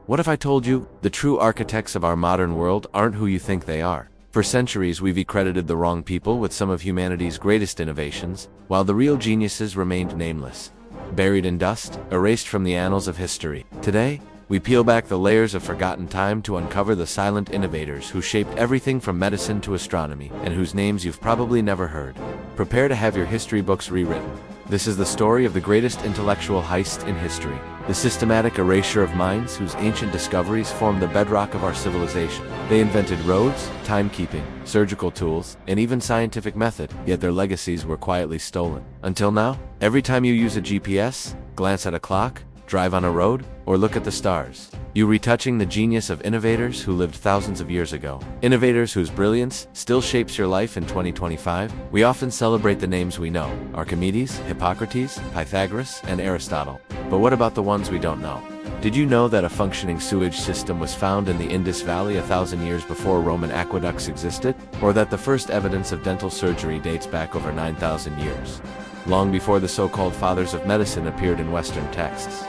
What if I told you the true architects of our modern world aren't who you think they are? For centuries, we've credited the wrong people with some of humanity's greatest innovations, while the real geniuses remained nameless, buried in dust, erased from the annals of history. Today, we peel back the layers of forgotten time to uncover the silent innovators who shaped everything from medicine to astronomy, and whose names you've probably never heard. Prepare to have your history books rewritten. This is the story of the greatest intellectual heist in history, the systematic erasure of minds whose ancient discoveries formed the bedrock of our civilization. They invented roads, timekeeping, surgical tools, and even scientific method, yet their legacies were quietly stolen. Until now, every time you use a GPS, glance at a clock, drive on a road, or look at the stars, you're retouching the genius of innovators who lived thousands of years ago. Innovators whose brilliance still shapes your life in 2025. We often celebrate the names we know: Archimedes, Hippocrates, Pythagoras, and Aristotle. But what about the ones we don't know? Did you know that a functioning sewage system was found in the Indus Valley 1,000 years before Roman aqueducts existed? Or that the first evidence of dental surgery dates back over 9,000 years, long before the so-called fathers of medicine appeared in Western texts?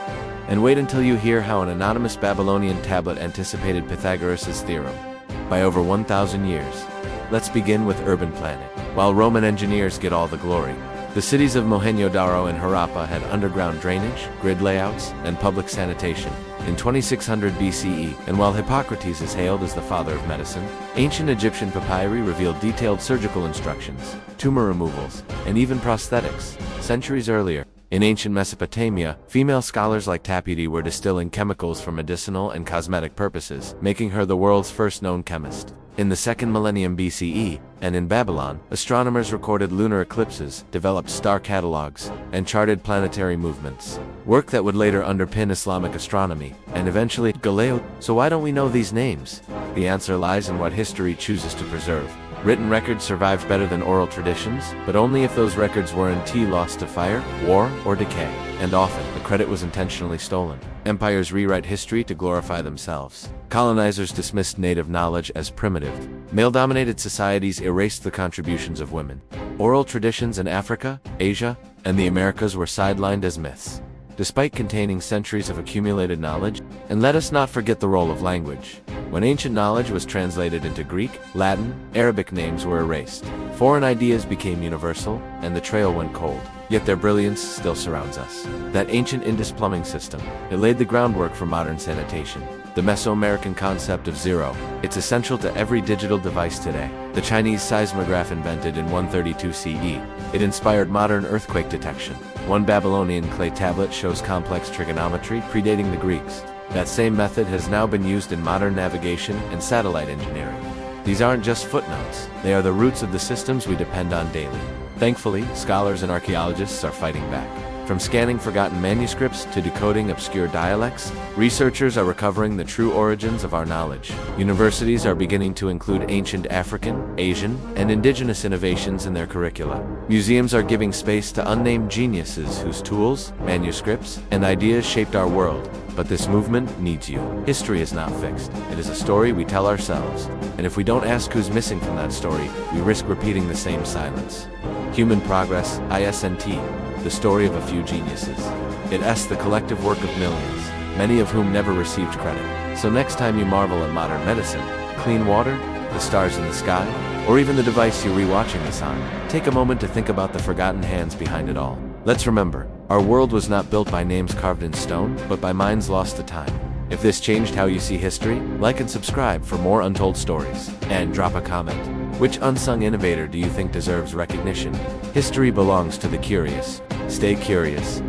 And wait until you hear how an anonymous Babylonian tablet anticipated Pythagoras' theorem by over 1,000 years. Let's begin with urban planning. While Roman engineers get all the glory, the cities of Mohenjo-Daro and Harappa had underground drainage, grid layouts, and public sanitation in 2600 BCE. And while Hippocrates is hailed as the father of medicine, ancient Egyptian papyri revealed detailed surgical instructions, tumor removals, and even prosthetics. Centuries earlier, in ancient Mesopotamia, female scholars like Antiquity were distilling chemicals for medicinal and cosmetic purposes, making her the world's first known chemist. In the 2nd millennium BCE, and in Babylon, astronomers recorded lunar eclipses, developed star catalogs, and charted planetary movements, work that would later underpin Islamic astronomy, and eventually Galileo. So why don't we know these names? The answer lies in what history chooses to preserve. Written records survive better than oral traditions, but only if those records weren't lost to fire, war, or decay. And often, the credit was intentionally stolen. Empires rewrite history to glorify themselves. Colonizers dismissed native knowledge as primitive. Male-dominated societies erased the contributions of women. Oral traditions in Africa, Asia, and the Americas were sidelined as myths, despite containing centuries of accumulated knowledge. And let us not forget the role of language. When ancient knowledge was translated into Greek, Latin, Arabic, names were erased. Foreign ideas became universal, and the trail went cold. Yet their brilliance still surrounds us. That ancient Indus plumbing system, it laid the groundwork for modern sanitation. The Mesoamerican concept of zero, it's essential to every digital device today. The Chinese seismograph, invented in 132 CE, it inspired modern earthquake detection. One Babylonian clay tablet shows complex trigonometry predating the Greeks. That same method has now been used in modern navigation and satellite engineering. These aren't just footnotes, they are the roots of the systems we depend on daily. Thankfully, scholars and archaeologists are fighting back. From scanning forgotten manuscripts to decoding obscure dialects, researchers are recovering the true origins of our knowledge. Universities are beginning to include ancient African, Asian, and indigenous innovations in their curricula. Museums are giving space to unnamed geniuses whose tools, manuscripts, and ideas shaped our world. But this movement needs you. History is not fixed. It is a story we tell ourselves. And if we don't ask who's missing from that story, we risk repeating the same silence. Human progress, ISNT. The story of a few geniuses. It's the collective work of millions, many of whom never received credit. So next time you marvel at modern medicine, clean water, the stars in the sky, or even the device you're rewatching this on, take a moment to think about the forgotten hands behind it all. Let's remember, our world was not built by names carved in stone, but by minds lost to time. If this changed how you see history, like and subscribe for more untold stories. And drop a comment. Which unsung innovator do you think deserves recognition? History belongs to the curious. Stay curious.